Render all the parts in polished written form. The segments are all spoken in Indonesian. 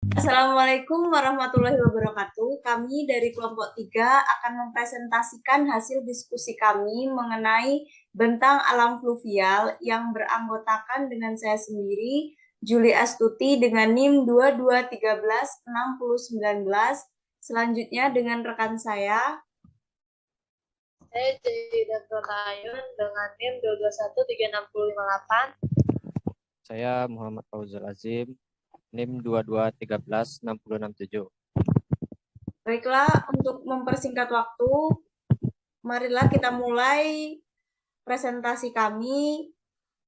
Assalamualaikum warahmatullahi wabarakatuh. Kami dari kelompok 3 akan mempresentasikan hasil diskusi kami mengenai bentang alam fluvial yang beranggotakan dengan saya sendiri, Juli Astuti dengan NIM 22136019. Selanjutnya dengan rekan saya, Saya Jaidah Protayun dengan NIM 2213658. Saya Muhammad Fauzul Azim, NIM 22136067. baiklah untuk mempersingkat waktu, marilah kita mulai presentasi kami.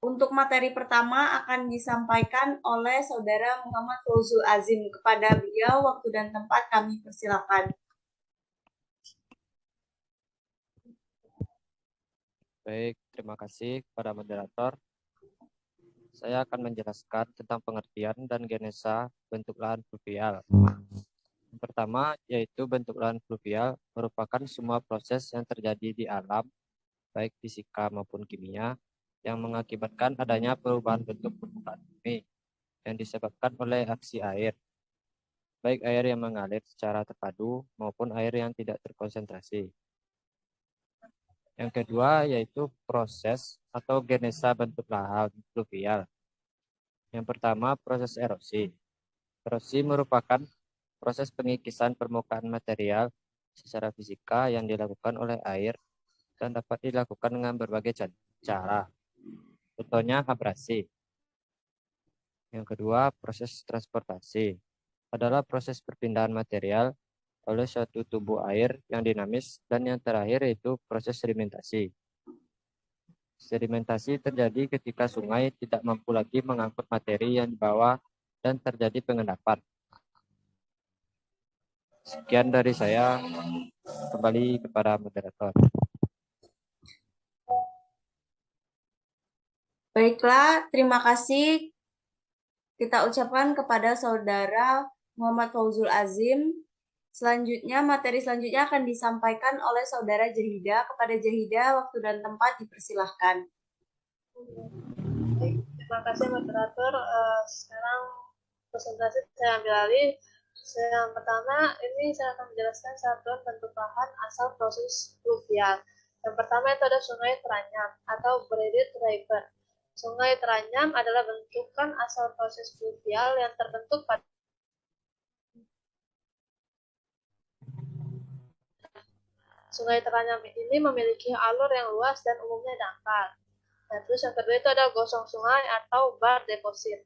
Untuk materi pertama akan disampaikan oleh Saudara Muhammad Fauzul Azim. Kepada beliau, waktu dan tempat kami persilakan. Baik, terima kasih kepada moderator. Saya akan menjelaskan tentang pengertian dan genesa bentuk lahan fluvial. Yang pertama, yaitu bentuk lahan fluvial merupakan semua proses yang terjadi di alam, baik fisika maupun kimia, yang mengakibatkan adanya perubahan bentuk permukaan bumi yang disebabkan oleh aksi air, baik air yang mengalir secara terpadu maupun air yang tidak terkonsentrasi. Yang kedua yaitu proses atau genesa bentuk lahan fluvial. Yang pertama, proses erosi. Erosi merupakan proses pengikisan permukaan material secara fisika yang dilakukan oleh air dan dapat dilakukan dengan berbagai cara. Contohnya abrasi. Yang kedua, proses transportasi. Adalah proses perpindahan material oleh suatu tubuh air yang dinamis, dan yang terakhir yaitu proses sedimentasi. Sedimentasi terjadi ketika sungai tidak mampu lagi mengangkut materi yang dibawa dan terjadi pengendapan. Sekian dari saya, kembali kepada moderator. Baiklah, terima kasih kita ucapkan kepada Saudara Muhammad Fauzul Azim. Selanjutnya, materi selanjutnya akan disampaikan oleh Saudara Jahida. Kepada Jahida, waktu dan tempat dipersilahkan. Terima kasih moderator. Sekarang presentasi saya ambil alih. Yang pertama, ini saya akan menjelaskan satuan bentuk lahan asal proses fluvial. Yang pertama itu ada Sungai Teranyam atau Braided River. Sungai Teranyam adalah bentukan asal proses fluvial yang terbentuk pada Sungai Teranyam ini memiliki alur yang luas dan umumnya dangkal. Nah, terus yang kedua itu ada gosong sungai atau bar deposit.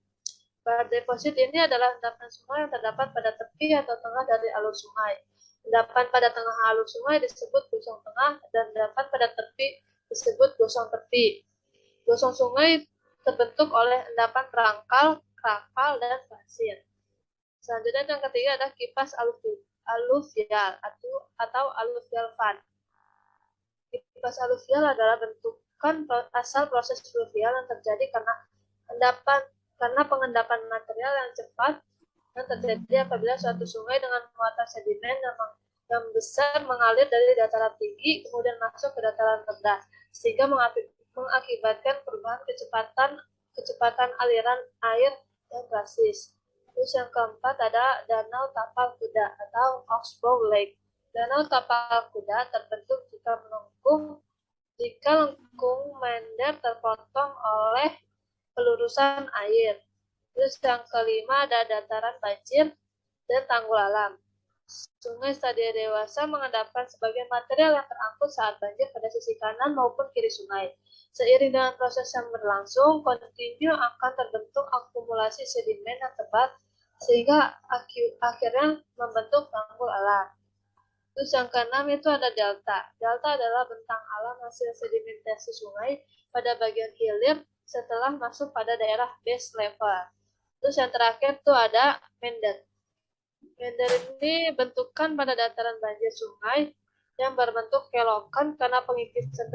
Bar deposit ini adalah endapan sungai yang terdapat pada tepi atau tengah dari alur sungai. Endapan pada tengah alur sungai disebut gosong tengah, dan endapan pada tepi disebut gosong tepi. Gosong sungai terbentuk oleh endapan perangkal, krakal, dan pasir. Selanjutnya yang ketiga ada kipas aluvial atau aluvial fan. Kipas aluvial adalah bentukan asal proses fluvial yang terjadi karena pengendapan material yang cepat yang terjadi apabila suatu sungai dengan muatan sedimen yang besar mengalir dari dataran tinggi kemudian masuk ke dataran rendah, sehingga mengakibatkan perubahan kecepatan aliran air yang drastis. Terus yang keempat ada Danau Tapal Kuda atau Oxbow Lake. Danau Tapal Kuda terbentuk jika lengkung mender terpotong oleh pelurusan air. Terus yang kelima ada dataran banjir dan tanggul alam. Sungai Stadia Dewasa mengendapkan sebagian material yang terangkut saat banjir pada sisi kanan maupun kiri sungai. Seiring dengan proses yang berlangsung, kontinu akan terbentuk akumulasi sedimen yang tebal sehingga akhirnya membentuk tanggul alam. Terus yang keenam itu ada delta. Delta adalah bentang alam hasil sedimentasi sungai pada bagian hilir setelah masuk pada daerah base level. Terus yang terakhir itu ada mender. Mender ini bentukan pada dataran banjir sungai yang berbentuk kelokan karena pengikisan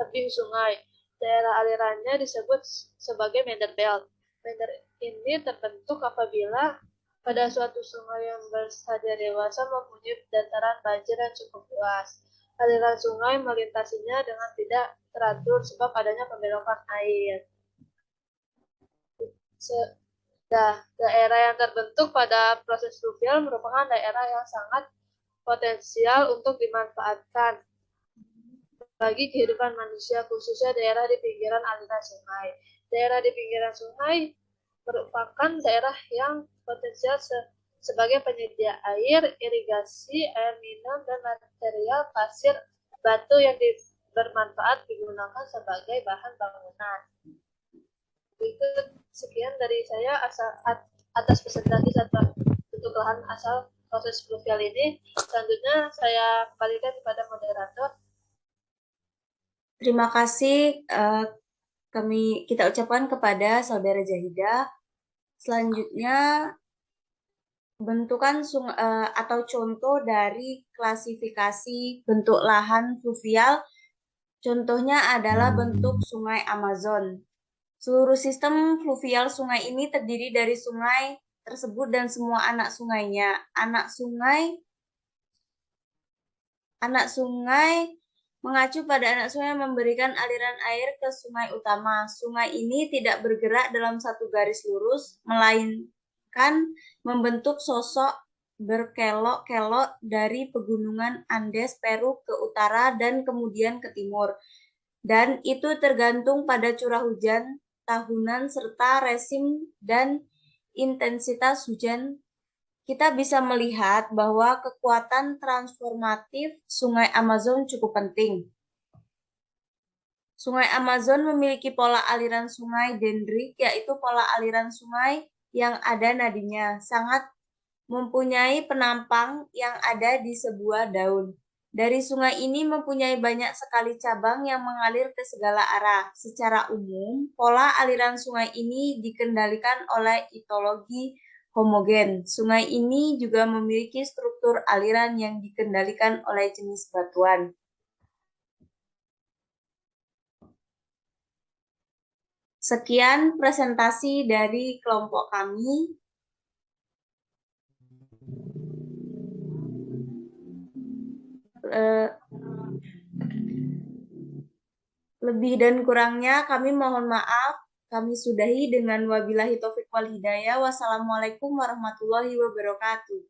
tebing sungai. Daerah alirannya disebut sebagai mender belt. Mender ini terbentuk apabila pada suatu sungai yang berstadia dewasa mempunyai dataran banjir yang cukup luas. Aliran sungai melintasinya dengan tidak teratur sebab adanya pembelokan air. Daerah yang terbentuk pada proses fluvial merupakan daerah yang sangat potensial untuk dimanfaatkan bagi kehidupan manusia, khususnya daerah di pinggiran aliran sungai. Daerah di pinggiran sungai merupakan daerah yang potensial sebagai penyedia air, irigasi, air minum, dan material pasir batu yang bermanfaat digunakan sebagai bahan bangunan. Itu sekian dari saya atas presentasi bentuk lahan asal proses fluvial ini. Selanjutnya saya kembalikan kepada moderator. Terima kasih kita ucapkan kepada Saudara Jahida. Selanjutnya bentukan atau contoh dari klasifikasi bentuk lahan fluvial. Contohnya adalah bentuk sungai Amazon. Seluruh sistem fluvial sungai ini terdiri dari sungai tersebut dan semua anak sungainya. Anak sungai mengacu pada anak sungai memberikan aliran air ke sungai utama. Sungai ini tidak bergerak dalam satu garis lurus, melainkan membentuk sosok berkelok-kelok dari pegunungan Andes Peru ke utara dan kemudian ke timur. Dan itu tergantung pada curah hujan tahunan serta resim dan intensitas hujan. Kita bisa melihat bahwa kekuatan transformatif Sungai Amazon cukup penting. Sungai Amazon memiliki pola aliran sungai dendrik, yaitu pola aliran sungai yang ada nadinya, sangat mempunyai penampang yang ada di sebuah daun. Dari sungai ini mempunyai banyak sekali cabang yang mengalir ke segala arah. Secara umum, pola aliran sungai ini dikendalikan oleh hidrologi homogen. Sungai ini juga memiliki struktur aliran yang dikendalikan oleh jenis batuan. Sekian presentasi dari kelompok kami. Lebih dan kurangnya kami mohon maaf. Kami sudahi dengan wabillahi taufiq wal hidayah. Wassalamualaikum warahmatullahi wabarakatuh.